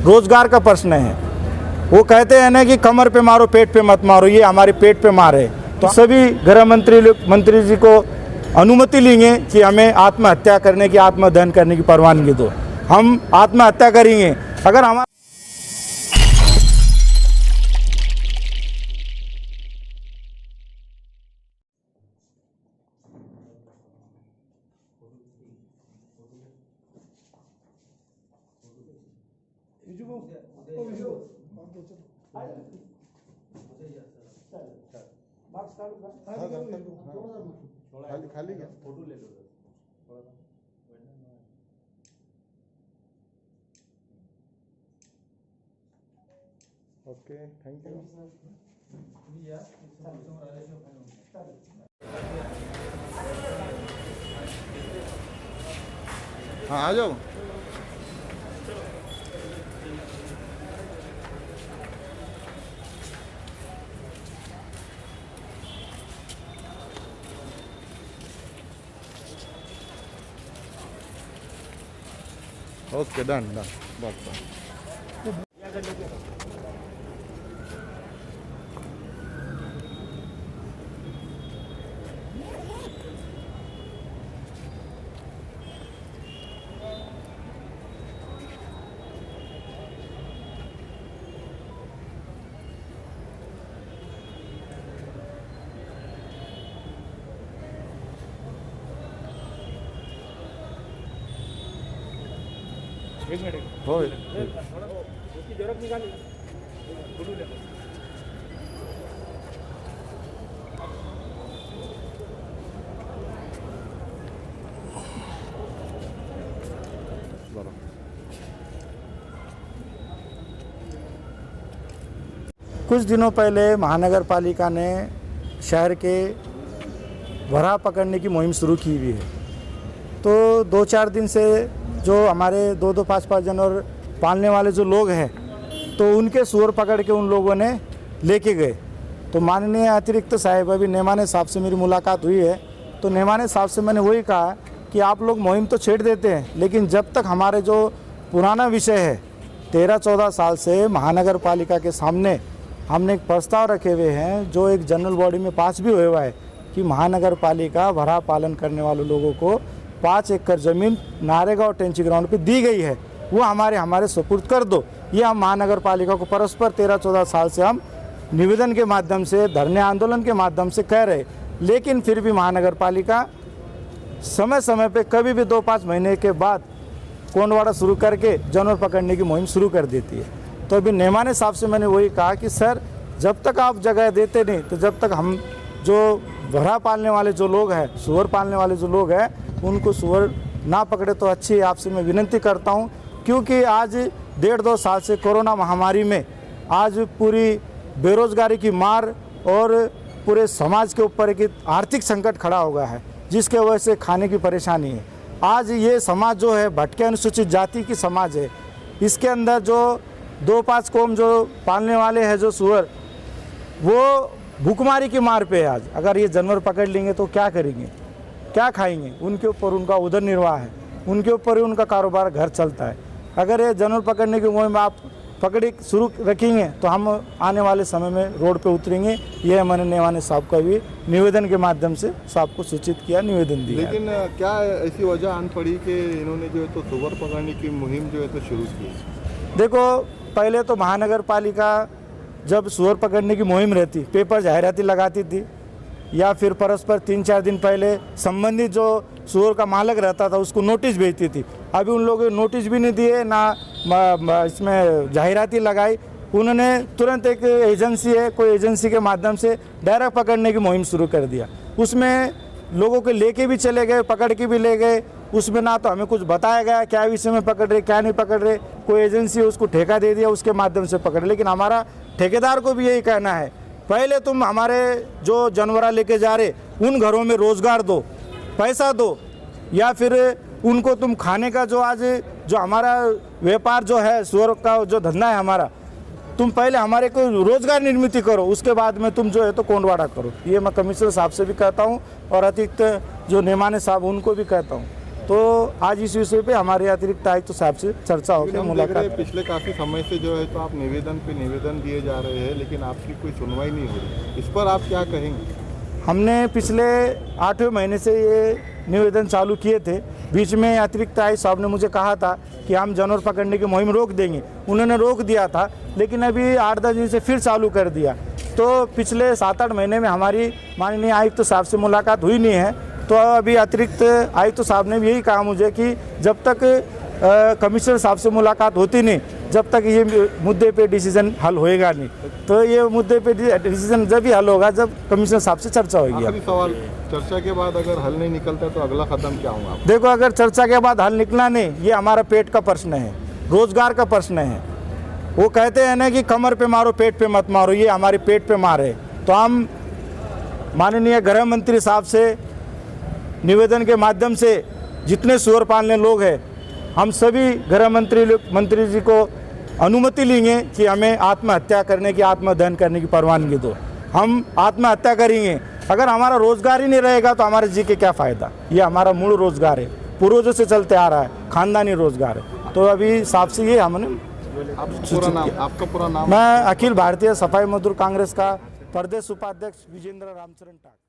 रोजगार का प्रश्न है। वो कहते हैं ना कि कमर पे मारो पेट पे मत मारो, ये हमारे पेट पे मार है। तो सभी गृह मंत्री जी को अनुमति लेंगे कि हमें आत्महत्या करने की, आत्मदहन करने की परवानगी दो, हम आत्महत्या करेंगे। अगर हमारा खाली क्या फोटो ले लो। Okay, thank you. हाँ आ जाओ। ओके डन डन बस। एक मिनट हो उसकी जरूरत निकाली कुछ दिनों पहले महानगर पालिका ने शहर के भरा पकड़ने की मुहिम शुरू की हुई है। तो 2-4 दिन से जो हमारे 2-2, 5-5 जानवर पालने वाले जो लोग हैं, तो उनके सूअर पकड़ के उन लोगों ने लेके गए। तो माननीय अतिरिक्त साहिब, अभी नेमाने साहब से मेरी मुलाकात हुई है, तो नेमाने साहब से मैंने वही कहा कि आप लोग मुहिम तो छेड़ देते हैं, लेकिन जब तक हमारे जो पुराना विषय है 13-14 साल से महानगर पालिका के सामने हमने एक प्रस्ताव रखे हुए हैं, जो एक जनरल बॉडी में पास भी हुआ है कि महानगर पालिका भरा पालन करने वाले लोगों को 5 एकड़ ज़मीन नारेगांव टेंची ग्राउंड पे दी गई है, वो हमारे सुपुर्द कर दो। ये हम महानगर पालिका को परस्पर 13-14 साल से हम निवेदन के माध्यम से, धरने आंदोलन के माध्यम से कह रहे, लेकिन फिर भी महानगर पालिका समय समय पे कभी भी 2-5 महीने के बाद कोंडवाड़ा शुरू करके जानवर पकड़ने की मुहिम शुरू कर देती है। तो अभी नेमाने साहब से मैंने वही कहा कि सर, जब तक आप जगह देते नहीं, तो जब तक हम जो भरा पालने वाले जो लोग हैं, सूअर पालने वाले जो लोग हैं, उनको सूअर ना पकड़े तो अच्छी। आपसे मैं विनती करता हूं, क्योंकि आज 1.5-2 साल से कोरोना महामारी में आज पूरी बेरोजगारी की मार और पूरे समाज के ऊपर एक आर्थिक संकट खड़ा हो गया है, जिसके वजह से खाने की परेशानी है। आज ये समाज जो है भटके अनुसूचित जाति की समाज है। इसके अंदर जो 2-5 कौम जो पालने वाले हैं जो सूअर, वो भूखमारी की मार पे है। आज अगर ये जानवर पकड़ लेंगे तो क्या करेंगे, क्या खाएंगे? उनके ऊपर उनका उदर निर्वाह है, उनके ऊपर ही उनका कारोबार घर चलता है। अगर ये जानवर पकड़ने की मुहिम आप पकड़ी शुरू रखेंगे तो हम आने वाले समय में रोड पे उतरेंगे। ये मैंने नेवाने साहब का भी निवेदन के माध्यम से साहब को सूचित किया, निवेदन दिया। लेकिन क्या ऐसी वजह आन पड़ी कि इन्होंने जो है तो सूअर पकड़ने की मुहिम जो है तो शुरू की? देखो, पहले तो महानगर पालिका जब सूअर पकड़ने की मुहिम रहती, पेपर जाहिराती लगाती थी, या फिर परस्पर 3-4 दिन पहले संबंधित जो सूअर का मालिक रहता था उसको नोटिस भेजती थी। अभी उन लोगों ने नोटिस भी नहीं दिए, ना इसमें जाहिराती लगाई। उन्होंने तुरंत एक एजेंसी है, कोई एजेंसी के माध्यम से डायरेक्ट पकड़ने की मुहिम शुरू कर दिया। उसमें लोगों को लेके भी चले गए, पकड़ के भी ले गए। उसमें ना तो हमें कुछ बताया गया क्या विषय में पकड़ रहे, क्या नहीं पकड़ रहे। कोई एजेंसी है उसको ठेका दे दिया, उसके माध्यम से पकड़। लेकिन हमारा ठेकेदार को भी यही कहना है, पहले तुम हमारे जो जानवर लेके जा रहे उन घरों में रोजगार दो, पैसा दो, या फिर उनको तुम खाने का जो आज जो हमारा व्यापार जो है सूअर का जो धंधा है हमारा, तुम पहले हमारे को रोजगार निर्मित करो, उसके बाद में तुम जो है तो कोंडवाड़ा करो। ये मैं कमिश्नर साहब से भी कहता हूँ और अतिरिक्त जो नेमाने साहब उनको भी कहता हूँ। तो आज इस विषय पे हमारे अतिरिक्त आयुक्त साहब से चर्चा होकर लेकिन हम देख रहे हैं मुलाकात। पिछले काफ़ी समय से जो है तो आप निवेदन पे निवेदन दिए जा रहे हैं, लेकिन आपकी कोई सुनवाई नहीं हो रही। इस पर आप क्या कहेंगे? हमने पिछले 8वें महीने से ये निवेदन चालू किए थे। बीच में अतिरिक्त आयुक्त साहब ने मुझे कहा था कि हम जानवर पकड़ने की मुहिम रोक देंगे, उन्होंने रोक दिया था, लेकिन अभी 8-10 दिन से फिर चालू कर दिया। तो पिछले 7-8 महीने में हमारी माननीय आयुक्त साहब से मुलाकात हुई नहीं है। तो अभी अतिरिक्त आयुक्त साहब ने भी यही कहा मुझे कि जब तक कमिश्नर साहब से मुलाकात होती नहीं, जब तक ये मुद्दे पे डिसीजन हल होएगा नहीं। तो ये मुद्दे पे डिसीजन जब ही हल होगा जब कमिश्नर साहब से चर्चा होगी। आखिरी सवाल, चर्चा के बाद अगर हल नहीं निकलता तो अगला कदम क्या होगा? देखो, अगर चर्चा के बाद हल निकला नहीं, ये हमारा पेट का प्रश्न है, रोजगार का प्रश्न है। वो कहते हैं ना कि कमर पे मारो पेट पे मत मारो, ये हमारे पेट पे मार है। तो हम माननीय गृह मंत्री साहब से निवेदन के माध्यम से जितने सुअर पालने लोग हैं, हम सभी गृह मंत्री जी को अनुमति लेंगे कि हमें आत्महत्या करने की, आत्मदहन करने की परवानगी दो। हम आत्महत्या करेंगे। अगर हमारा रोजगार ही नहीं रहेगा तो हमारे जी के क्या फ़ायदा। ये हमारा मूल रोजगार है, पूर्वजों से चलते आ रहा है, खानदानी रोजगार है। तो अभी साहब से ये हमने आपका पूरा नाम? मैं अखिल भारतीय सफाई मजदूर कांग्रेस का प्रदेश उपाध्यक्ष विजेंद्र रामचरण ठाकुर।